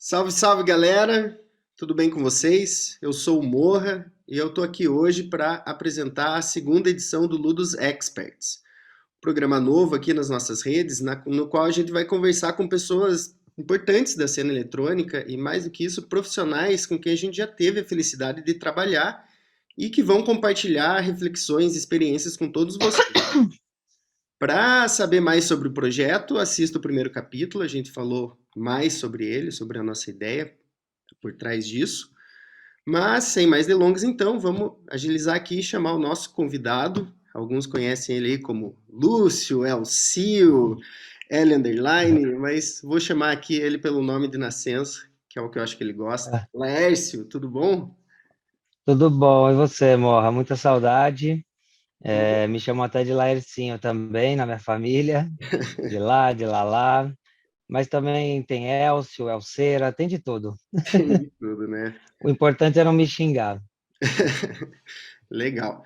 Salve, salve galera! Tudo bem com vocês? Eu sou o Morra e eu tô aqui hoje para apresentar a segunda edição do Ludus Experts, programa novo aqui nas nossas redes, no qual a gente vai conversar com pessoas importantes da cena eletrônica e, mais do que isso, profissionais com quem a gente já teve a felicidade de trabalhar e que vão compartilhar reflexões e experiências com todos vocês. Para saber mais sobre o projeto, assista o primeiro capítulo, a gente falou mais sobre ele, sobre a nossa ideia por trás disso. Mas, sem mais delongas, então, vamos agilizar aqui e chamar o nosso convidado. Alguns conhecem ele aí como Lúcio, Elcio, L underline, mas vou chamar aqui ele pelo nome de nascença, que é o que eu acho que ele gosta. Ah, Laércio, tudo bom? tudo bom, e você, Morra? Muita saudade. Me chamam até de Laercinho também, na minha família, de lá, de lá. Mas também tem Elcio, Elceira, tem de tudo. Tem de tudo, né? O importante é não me xingar. Legal.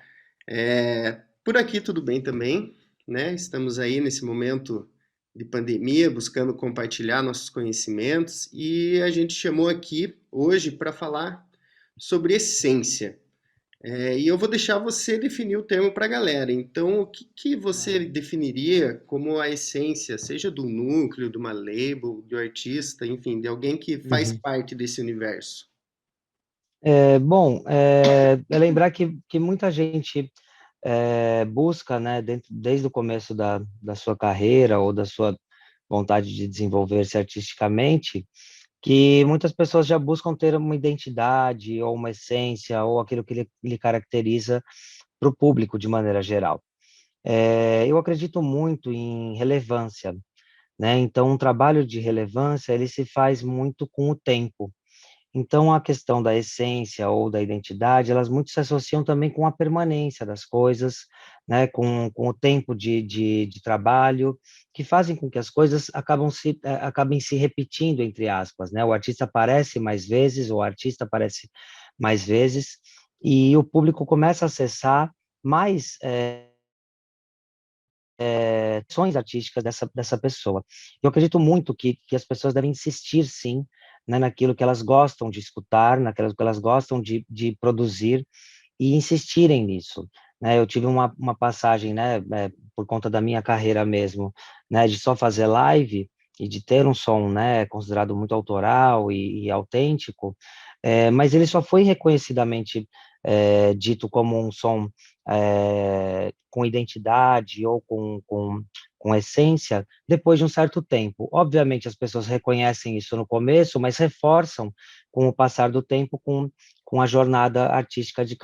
Por aqui tudo bem também, né? Estamos aí nesse momento de pandemia, buscando compartilhar nossos conhecimentos e a gente chamou aqui hoje para falar sobre essência. E eu vou deixar você definir o termo para a galera. Então, o que que você definiria como a essência, seja do núcleo, de uma label, do artista, enfim, de alguém que faz Uhum. parte desse universo? É lembrar que muita gente busca, né, desde o começo da sua carreira ou da sua vontade de desenvolver-se artisticamente, que muitas pessoas já buscam ter uma identidade ou uma essência ou aquilo que lhe caracteriza para o público de maneira geral. Eu acredito muito em relevância, né? Então, um trabalho de relevância, ele se faz muito com o tempo. Então, a questão da essência ou da identidade, elas muito se associam também com a permanência das coisas, né? Com o tempo de trabalho, que fazem com que as coisas acabem se repetindo, entre aspas, né? O artista aparece mais vezes, o artista aparece mais vezes, e o público começa a acessar mais ações artísticas dessa pessoa. Eu acredito muito que as pessoas devem insistir, sim, né, naquilo que elas gostam de escutar, naquilo que elas gostam de produzir e insistirem nisso. Né? Eu tive uma passagem, né, por conta da minha carreira mesmo, né, de só fazer live e de ter um som, né, considerado muito autoral e autêntico, mas ele só foi reconhecidamente dito como um som com identidade ou com essência depois de um certo tempo. Obviamente, as pessoas reconhecem isso no começo, mas reforçam com o passar do tempo, com a jornada artística de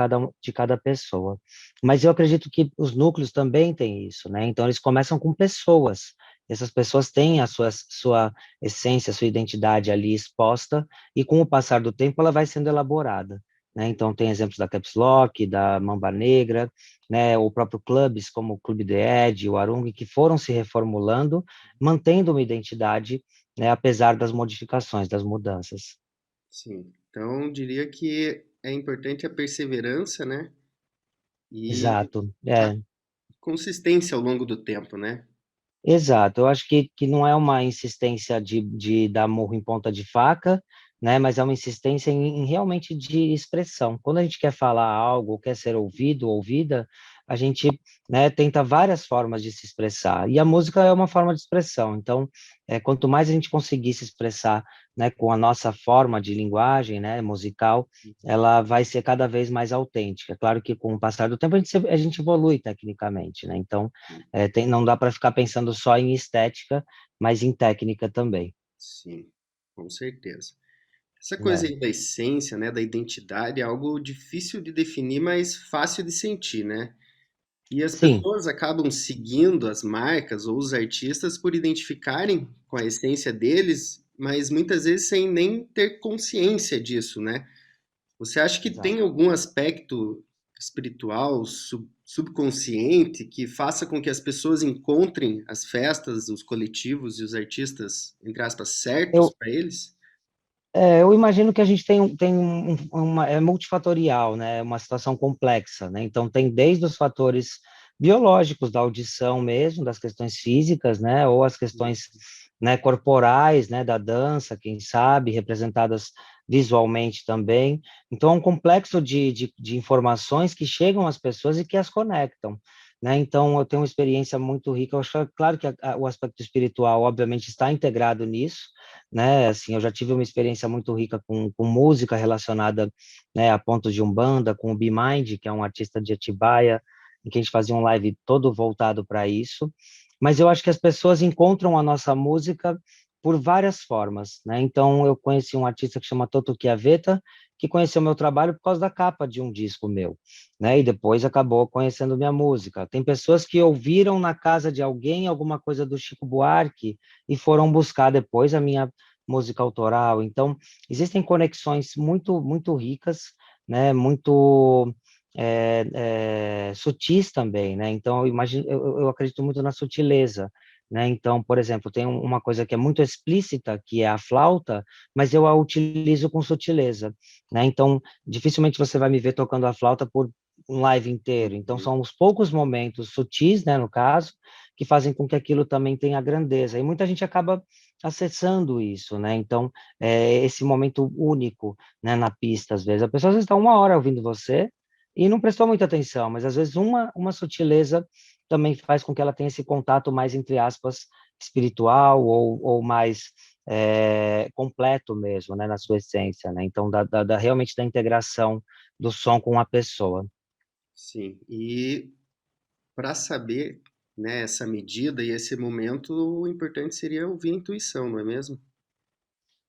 cada pessoa. Mas eu acredito que os núcleos também têm isso, né? Então, eles começam com pessoas. Essas pessoas têm a sua essência, sua identidade ali exposta, e com o passar do tempo ela vai sendo elaborada. Né? Então, tem exemplos da Caps Lock, da Mamba Negra, né? O próprio clubes como o Clube The Edge, o Arung, que foram se reformulando, mantendo uma identidade, né? Apesar das modificações, das mudanças. Sim. Então, diria que é importante a perseverança, né? E Exato. a consistência ao longo do tempo, né? Exato, eu acho que não é uma insistência de dar murro em ponta de faca, né? Mas é uma insistência em realmente de expressão. Quando a gente quer falar algo, quer ser ouvido, ouvida, a gente, né, tenta várias formas de se expressar. E a música é uma forma de expressão. Então, quanto mais a gente conseguir se expressar, né, com a nossa forma de linguagem, né, musical, ela vai ser cada vez mais autêntica. Claro que com o passar do tempo a gente evolui tecnicamente, né? Então não dá para ficar pensando só em estética, mas em técnica também. Sim, com certeza. Essa coisa Né? aí da essência, né, da identidade, é algo difícil de definir, mas fácil de sentir, né? E as Sim, pessoas acabam seguindo as marcas ou os artistas por identificarem com a essência deles, mas muitas vezes sem nem ter consciência disso, né? Você acha que tem exato. algum aspecto espiritual, subconsciente, que faça com que as pessoas encontrem as festas, os coletivos e os artistas, entre aspas, certos Eu, para eles? eu imagino que a gente é multifatorial, né? É uma situação complexa, né? Então, tem desde os fatores biológicos da audição mesmo, das questões físicas, né, ou as questões, né, corporais, né, da dança, quem sabe, representadas visualmente também. Então, é um complexo de informações que chegam às pessoas e que as conectam. Né? Então, eu tenho uma experiência muito rica. Eu acho, claro que o aspecto espiritual, obviamente, está integrado nisso, né? Assim, eu já tive uma experiência muito rica com música relacionada, né, a pontos de Umbanda, com o Bimind, que é um artista de Atibaia, em que a gente fazia um live todo voltado para isso. Mas eu acho que as pessoas encontram a nossa música por várias formas, né? Então, eu conheci um artista que chama Toto Chiavetta, que conheceu meu trabalho por causa da capa de um disco meu, né? E depois acabou conhecendo minha música. Tem pessoas que ouviram na casa de alguém alguma coisa do Chico Buarque e foram buscar depois a minha música autoral. Então, existem conexões muito ricas, né? Muito sutis também, né? Então, eu acredito muito na sutileza, né? Então, por exemplo, tem uma coisa que é muito explícita, que é a flauta, mas eu a utilizo com sutileza, né? Então, dificilmente você vai me ver tocando a flauta por um live inteiro. Então, Uhum. são os poucos momentos sutis, né, no caso, que fazem com que aquilo também tenha grandeza. E muita gente acaba acessando isso, né? Então, esse momento único, né, na pista, às vezes. A pessoa às vezes está uma hora ouvindo você e não prestou muita atenção, mas às vezes uma sutileza também faz com que ela tenha esse contato mais, entre aspas, espiritual ou mais completo mesmo, né, na sua essência, né? Então, realmente da integração do som com a pessoa. Sim, e para saber, né, essa medida e esse momento, o importante seria ouvir a intuição, não é mesmo?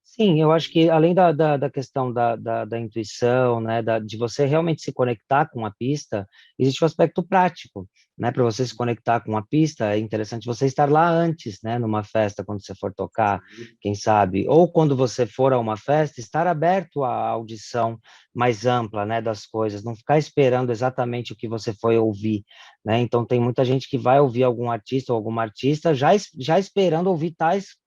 Sim, eu acho que além da questão da intuição, né, de você realmente se conectar com a pista, existe o aspecto prático, né, para você se conectar com a pista, é interessante você estar lá antes, né, numa festa, quando você for tocar, Sim. quem sabe, ou quando você for a uma festa, estar aberto à audição mais ampla, né, das coisas, não ficar esperando exatamente o que você foi ouvir, né, então tem muita gente que vai ouvir algum artista ou alguma artista já esperando ouvir tais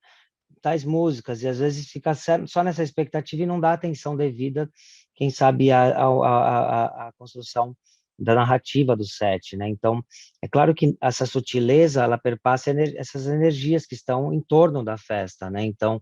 músicas, e às vezes fica só nessa expectativa e não dá atenção devida, quem sabe, a construção da narrativa do set, né? Então, é claro que essa sutileza, ela perpassa essas energias que estão em torno da festa, né? Então,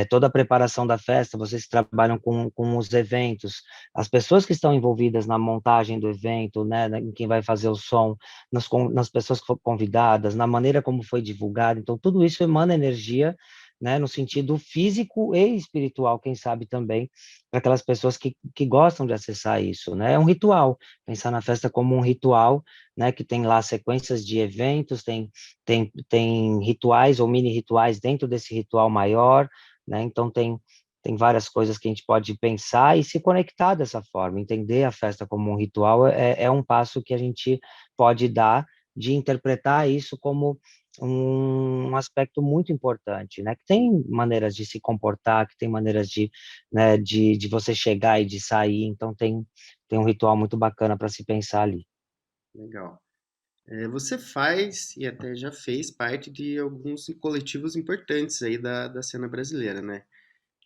toda a preparação da festa, vocês trabalham com os eventos, as pessoas que estão envolvidas na montagem do evento, né? Em quem vai fazer o som, nas pessoas que foram convidadas, na maneira como foi divulgado, então, tudo isso emana energia, né, no sentido físico e espiritual, quem sabe também, para aquelas pessoas que gostam de acessar isso, né? É um ritual, pensar na festa como um ritual, né, que tem lá sequências de eventos, tem rituais ou mini rituais dentro desse ritual maior, né? Então tem várias coisas que a gente pode pensar e se conectar dessa forma, entender a festa como um ritual é um passo que a gente pode dar de interpretar isso como um aspecto muito importante, né? Que tem maneiras de se comportar, que tem maneiras né, de você chegar e de sair, então tem um ritual muito bacana para se pensar ali. Legal. Você faz e até já fez parte de alguns coletivos importantes aí da cena brasileira, né?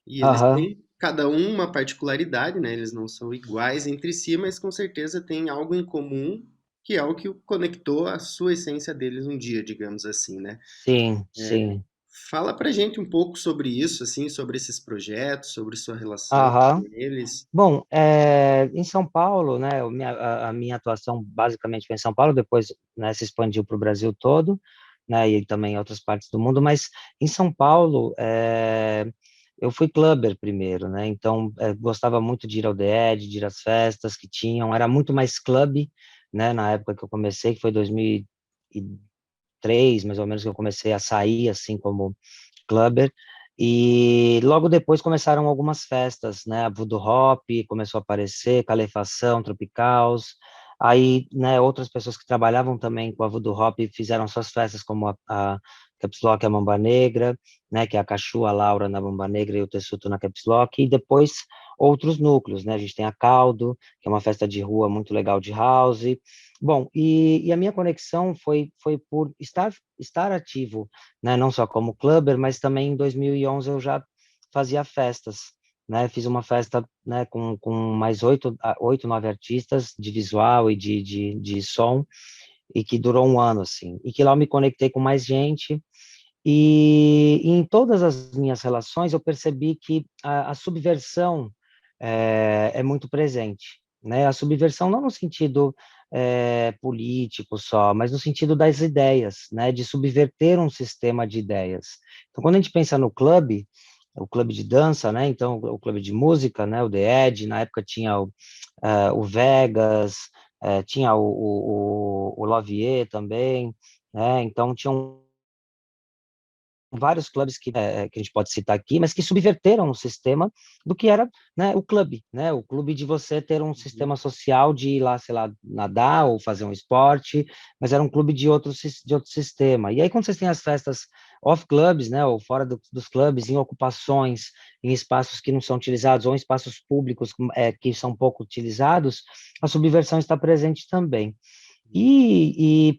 E eles Aham. têm cada um uma particularidade, né? Eles não são iguais entre si, mas com certeza têm algo em comum, que é o que conectou a sua essência deles um dia, digamos assim, né? Sim, sim. Fala pra gente um pouco sobre isso, assim, sobre esses projetos, sobre sua relação com Aham. eles. Bom, em São Paulo, né, a minha atuação basicamente foi em São Paulo, depois, né, se expandiu para o Brasil todo, né, e também em outras partes do mundo, mas em São Paulo, eu fui clubber primeiro, né, então gostava muito de ir ao DE, de ir às festas que tinham, era muito mais clube, né, na época que eu comecei, que foi 2003, mais ou menos, que eu comecei a sair, assim, como clubber, e logo depois começaram algumas festas, né, a Voodoo Hop começou a aparecer, Calefação, Tropicals, aí, né, outras pessoas que trabalhavam também com a Voodoo Hop fizeram suas festas, como a Caps Lock, a Mamba Negra, né, que é a Cachu, a Laura na Mamba Negra e o Tessuto na Caps Lock, e depois outros núcleos, né, a gente tem a Caldo, que é uma festa de rua muito legal de house. Bom, e a minha conexão foi por estar ativo, né? Não só como clubber, mas também em 2011 eu já fazia festas, né? Fiz uma festa, né, com mais oito, 9 artistas de visual e de som, e que durou um ano, assim, e que lá eu me conectei com mais gente, e em todas as minhas relações eu percebi que a subversão é muito presente, né? A subversão não no sentido político só, mas no sentido das ideias, né? De subverter um sistema de ideias. Então, quando a gente pensa no clube, o clube de dança, né? Então, o clube de música, né? O The Edge, na época tinha o Vegas, tinha o Lavier também, né? Então, tinham vários clubes que a gente pode citar aqui, mas que subverteram o sistema do que era, né, o clube, né? O clube de você ter um Uhum. sistema social de ir lá, sei lá, nadar ou fazer um esporte, mas era um clube de outro sistema. E aí, quando vocês têm as festas off-clubs, né, ou fora dos clubes, em ocupações, em espaços que não são utilizados, ou em espaços públicos que são pouco utilizados, a subversão está presente também.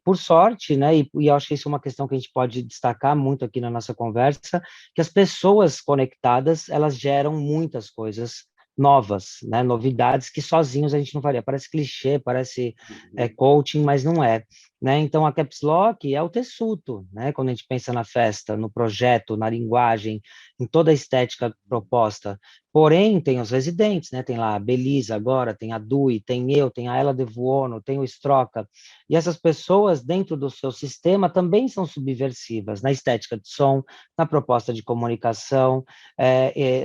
Por sorte, né, e eu acho que isso é uma questão que a gente pode destacar muito aqui na nossa conversa, que as pessoas conectadas, elas geram muitas coisas novas, né, novidades que sozinhos a gente não faria. Parece clichê, parece Uhum. coaching, mas não é, né? Então a Caps Lock é o tessuto, né? Quando a gente pensa na festa, no projeto, na linguagem, em toda a estética proposta. Porém, tem os residentes, né? Tem lá a Belisa agora, tem a Dui, tem eu, tem a Ela Devuono, tem o Stroca, e essas pessoas, dentro do seu sistema, também são subversivas na estética de som, na proposta de comunicação,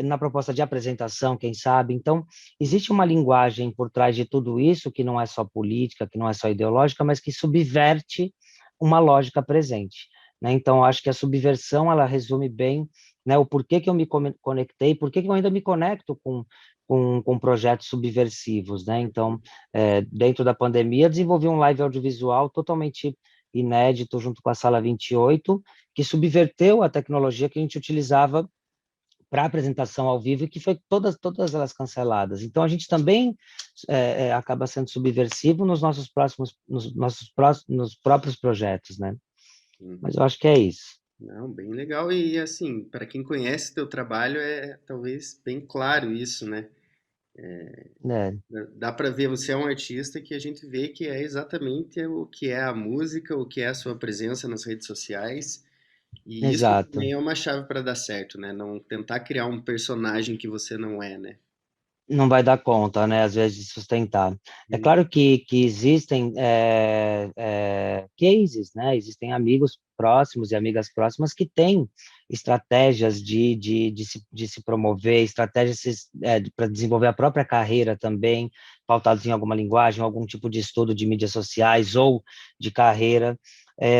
na proposta de apresentação, quem sabe. Então, existe uma linguagem por trás de tudo isso que não é só política, que não é só ideológica, mas que subverte uma lógica presente, né? Então, acho que a subversão, ela resume bem, né, o porquê que eu me conectei, porquê que eu ainda me conecto com projetos subversivos, né? Então, dentro da pandemia, desenvolvi um live audiovisual totalmente inédito junto com a Sala 28, que subverteu a tecnologia que a gente utilizava para apresentação ao vivo e que foi todas elas canceladas. Então a gente também acaba sendo subversivo nos próprios projetos, né? Mas eu Uhum. acho que é isso. Não, bem legal. E assim, para quem conhece teu trabalho, é talvez bem claro isso, né? É, Dá para ver, você é um artista que a gente vê que é exatamente o que é a música, o que é a sua presença nas redes sociais. E isso exato. também é uma chave para dar certo, né? Não tentar criar um personagem que você não é, né? Não vai dar conta, né, às vezes, de sustentar. É Hum. claro que existem cases, né, existem amigos próximos e amigas próximas que têm estratégias de se promover, estratégias para desenvolver a própria carreira também, pautados em alguma linguagem, algum tipo de estudo de mídias sociais ou de carreira,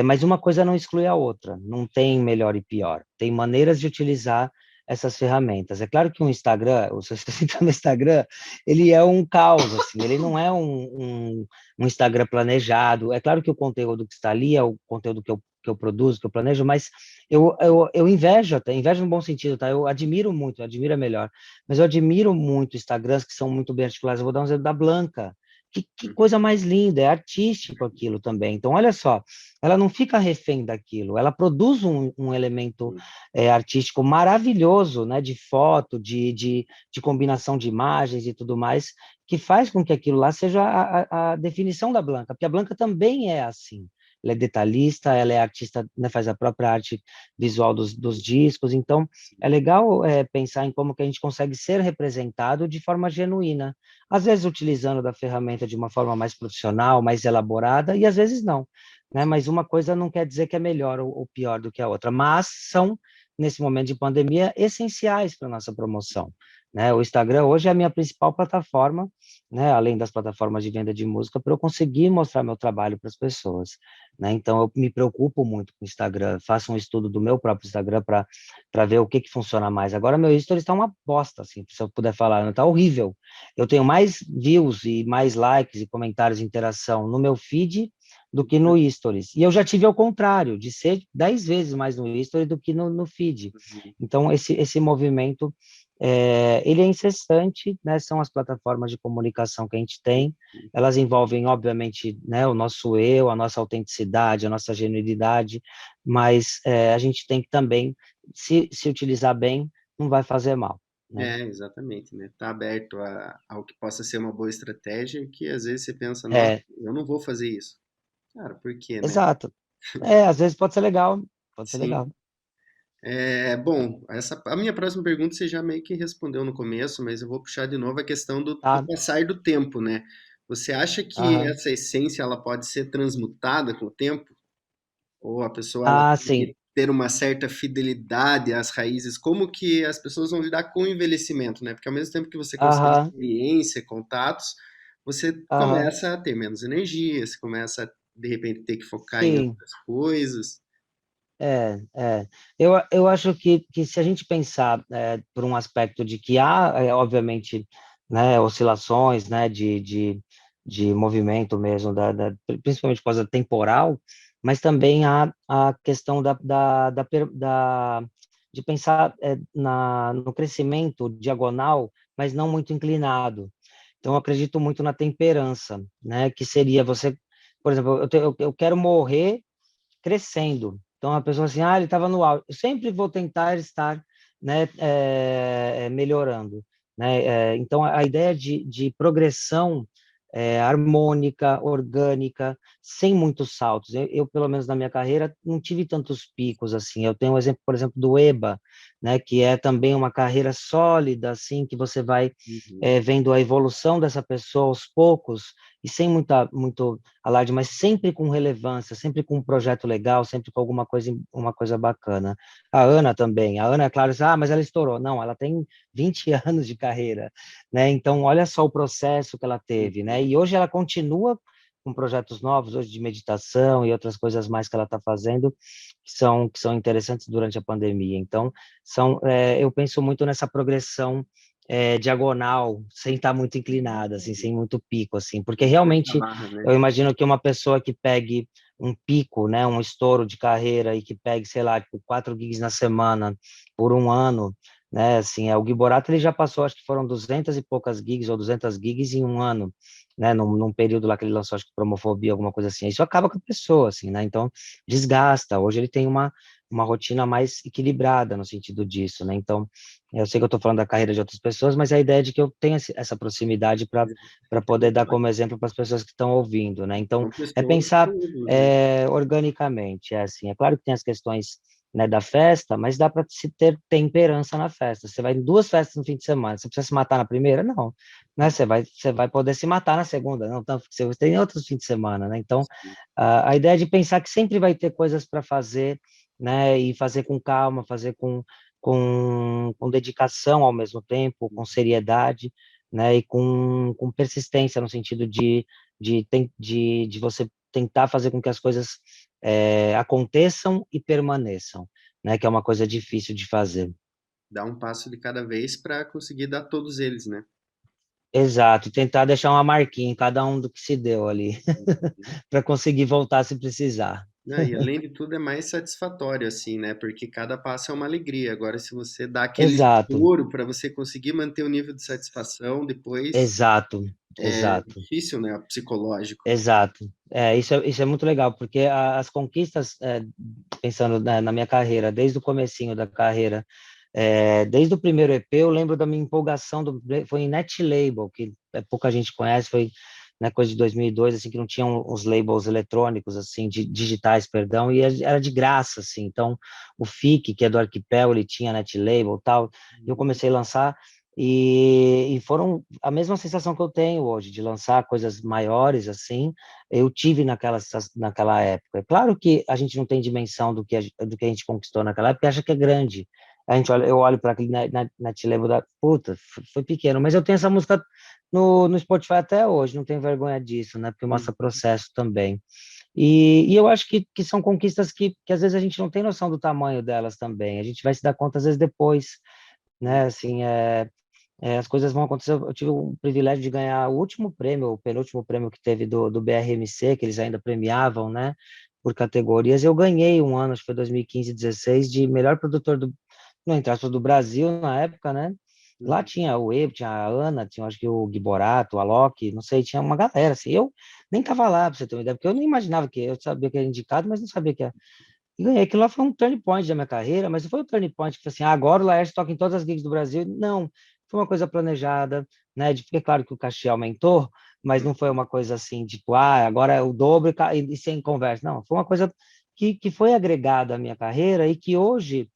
mas uma coisa não exclui a outra, não tem melhor e pior, tem maneiras de utilizar essas ferramentas. É claro que o Instagram, se você está no Instagram, ele é um caos, assim, ele não é um Instagram planejado. É claro que o conteúdo que está ali é o conteúdo que eu produzo, que eu planejo, mas eu invejo, até, invejo no bom sentido, tá? Eu admiro muito, admiro é melhor, mas eu admiro muito Instagrams que são muito bem articulados. Eu vou dar um exemplo da Blanca. Que Uhum. coisa mais linda, é artístico aquilo também. Então, olha só, ela não fica refém daquilo, ela produz um elemento Uhum. artístico maravilhoso, né, de foto, de combinação de imagens e tudo mais, que faz com que aquilo lá seja a definição da Blanca, porque a Blanca também é assim. Ela é detalhista, ela é artista, né, faz a própria arte visual dos discos, então é legal pensar em como que a gente consegue ser representado de forma genuína, às vezes utilizando da ferramenta de uma forma mais profissional, mais elaborada, e às vezes não, né? Mas uma coisa não quer dizer que é melhor ou pior do que a outra, mas são nesse momento de pandemia, essenciais para a nossa promoção. Né? O Instagram hoje é a minha principal plataforma, né? Além das plataformas de venda de música, para eu conseguir mostrar meu trabalho para as pessoas. Né? Então, eu me preocupo muito com o Instagram, faço um estudo do meu próprio Instagram para ver o que funciona mais. Agora, meu Stories está uma bosta, assim, se eu puder falar, está horrível. Eu tenho mais views e mais likes e comentários de interação no meu feed do que no Stories. E eu já tive ao contrário, de ser 10 vezes mais no Stories do que no feed. Uhum. Então, esse movimento, ele é incessante, né? São as plataformas de comunicação que a gente tem, elas envolvem, obviamente, né, o nosso eu, a nossa autenticidade, a nossa genuinidade, mas a gente tem que também, se utilizar bem, não vai fazer mal, né? É, exatamente, né? Tá aberto ao que possa ser uma boa estratégia, que às vezes você pensa, nossa, É, eu não vou fazer isso. Cara, por quê, né? Exato. É, às vezes pode ser legal, pode ser Sim. legal. Bom, a minha próxima pergunta você já meio que respondeu no começo, mas eu vou puxar de novo a questão do Tá? passar do tempo, né? Você acha que Aham. essa essência ela pode ser transmutada com o tempo? Ou a pessoa ela Ah, tem sim. que ter uma certa fidelidade às raízes? Como que as pessoas vão lidar com o envelhecimento, né? Porque ao mesmo tempo que você consegue Aham, experiência, contatos, você aham. começa a ter menos energia, você começa a, de repente, ter que focar em Sim. outras coisas. É. Eu acho que se a gente pensar por um aspecto de que há, obviamente, né, oscilações, né, de movimento mesmo, principalmente por causa temporal, mas também há a questão de pensar no crescimento diagonal, mas não muito inclinado. Então, eu acredito muito na temperança, né, que seria você, por exemplo, eu quero morrer crescendo. Então, a pessoa assim, ele estava no auge. Eu sempre vou tentar estar, né, melhorando, né? Então, a ideia de progressão harmônica, orgânica, sem muitos saltos. Pelo menos na minha carreira, não tive tantos picos assim. Eu tenho um exemplo, por exemplo, do EBA, né, que é também uma carreira sólida, assim, que você vai Uhum. vendo a evolução dessa pessoa aos poucos e sem muito alarde, mas sempre com relevância, sempre com um projeto legal, sempre com uma coisa bacana. A Ana também. A Ana, é claro, mas ela estourou. Não, ela tem 20 anos de carreira, né? Então, olha só o processo que ela teve, né? Uhum. E hoje ela continua com projetos novos, hoje de meditação e outras coisas mais que ela está fazendo, que são interessantes durante a pandemia. Então, eu penso muito nessa progressão diagonal, sem estar muito inclinada, assim, sem muito pico, assim, porque Sem forçar a realmente barra, né? eu imagino que uma pessoa que pegue um pico, né, um estouro de carreira e que pegue, sei lá, tipo, 4 gigs na semana por um ano, né, assim, o Gui Borato ele já passou, acho que foram 200 e poucas gigs ou 200 gigs em um ano, né, num período lá que ele lançou, acho que Promofobia, alguma coisa assim. Isso acaba com a pessoa, assim, né? Então desgasta. Hoje ele tem uma rotina mais equilibrada no sentido disso, né? Então eu sei que eu estou falando da carreira de outras pessoas, mas a ideia é de que eu tenha essa proximidade para poder dar como exemplo para as pessoas que estão ouvindo, né? Então, São é pessoas pensar tudo, né? organicamente, assim. É claro que tem as questões, né, da festa, mas dá para se ter temperança na festa. Você vai em 2 festas no fim de semana, você precisa se matar na primeira? Não, né? Você vai poder se matar na segunda, não, então, você tem outros fins de semana, né? Então, a ideia é de pensar que sempre vai ter coisas para fazer, né? E fazer com calma, fazer com dedicação ao mesmo tempo, com seriedade, né, e com persistência no sentido de você tentar fazer com que as coisas aconteçam e permaneçam, né, que é uma coisa difícil de fazer. Dar um passo de cada vez para conseguir dar todos eles, né? Exato, e tentar deixar uma marquinha em cada um do que se deu ali, Uhum. para conseguir voltar se precisar. E além de tudo é mais satisfatório, assim, né? Porque cada passo é uma alegria. Agora, se você dá aquele Exato, estouro para você conseguir manter o nível de satisfação, depois exato, é exato. difícil, né? Psicológico. Exato. Isso é muito legal, porque as conquistas, pensando na minha carreira, desde o comecinho da carreira, desde o primeiro EP, eu lembro da minha empolgação, foi em Net Label, que pouca gente conhece, foi coisa de 2002, assim, que não tinham os labels eletrônicos, assim, digitais, perdão, e era de graça, assim, então o FIC, que é do Arquipel, ele tinha Net Label e tal, e eu Uhum. comecei a lançar, e foram a mesma sensação que eu tenho hoje, de lançar coisas maiores, assim, eu tive naquela época. É claro que a gente não tem dimensão do que a gente conquistou naquela época, e acha que é grande. Eu olho para aquele na Tilebo da puta, foi pequeno, mas eu tenho essa música no Spotify até hoje, não tenho vergonha disso, né? Porque mostra Uhum. processo também. E eu acho que são conquistas que às vezes a gente não tem noção do tamanho delas também. A gente vai se dar conta às vezes depois, né? Assim, as coisas vão acontecer. Eu tive o privilégio de ganhar o último prêmio, o penúltimo prêmio que teve do BRMC, que eles ainda premiavam, né, por categorias. Eu ganhei um ano, acho que foi 2015, 16, de melhor produtor no entre aspas, do Brasil na época, né? Lá Uhum. tinha o Ebo, tinha a Ana, tinha acho que o Gui Borato, o Alok, não sei, tinha uma galera, assim. Eu nem tava lá, pra você ter uma ideia, porque eu não imaginava que eu sabia que era indicado, mas não sabia que era. E ganhei. Aquilo lá foi um turning point da minha carreira, mas não foi um turning point que foi assim, agora o Laerte toca em todas as gigs do Brasil. Não, foi uma coisa planejada, né? É claro que o cachê aumentou, mas não foi uma coisa assim, tipo, agora é o dobro e sem conversa. Não, foi uma coisa que foi agregada à minha carreira e que hoje,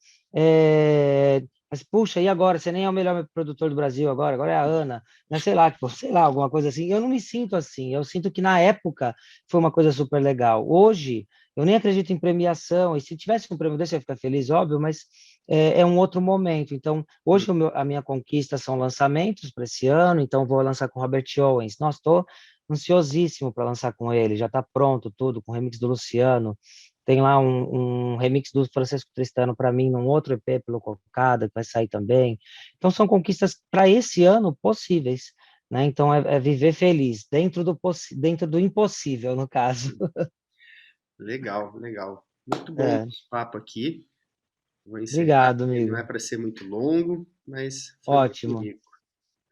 mas, puxa, e agora? Você nem é o melhor produtor do Brasil agora é a Ana, né? Sei lá, tipo, sei lá, alguma coisa assim. Eu não me sinto assim, eu sinto que na época foi uma coisa super legal. Hoje, eu nem acredito em premiação, e se tivesse um prêmio desse, eu ia ficar feliz, óbvio, mas é um outro momento. Então, hoje a minha conquista são lançamentos para esse ano, então vou lançar com Robert Owens. Nossa, estou ansiosíssimo para lançar com ele, já está pronto tudo, com remix do Luciano. Tem lá um remix do Francisco Tristano para mim, num outro EP pelo Cocada, que vai sair também. Então, são conquistas para esse ano possíveis, né? Então, é viver feliz, dentro do impossível, no caso. Legal, legal. Muito bom o É, nosso papo aqui. Vou encerrar, obrigado, porque não é amigo. para ser muito longo, mas foi muito Ótimo. rico.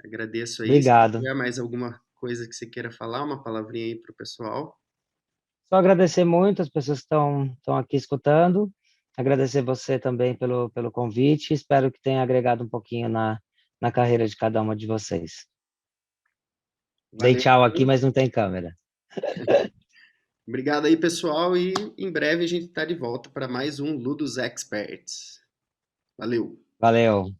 Agradeço aí. Se Obrigado. tiver mais alguma coisa que você queira falar, uma palavrinha aí para o pessoal. Só agradecer muito as pessoas que estão aqui escutando, agradecer você também pelo convite, espero que tenha agregado um pouquinho na carreira de cada uma de vocês. Dei Valeu, tchau aqui, então. mas não tem câmera. Obrigado aí, pessoal, e em breve a gente está de volta para mais um Ludus Experts. Valeu! Valeu.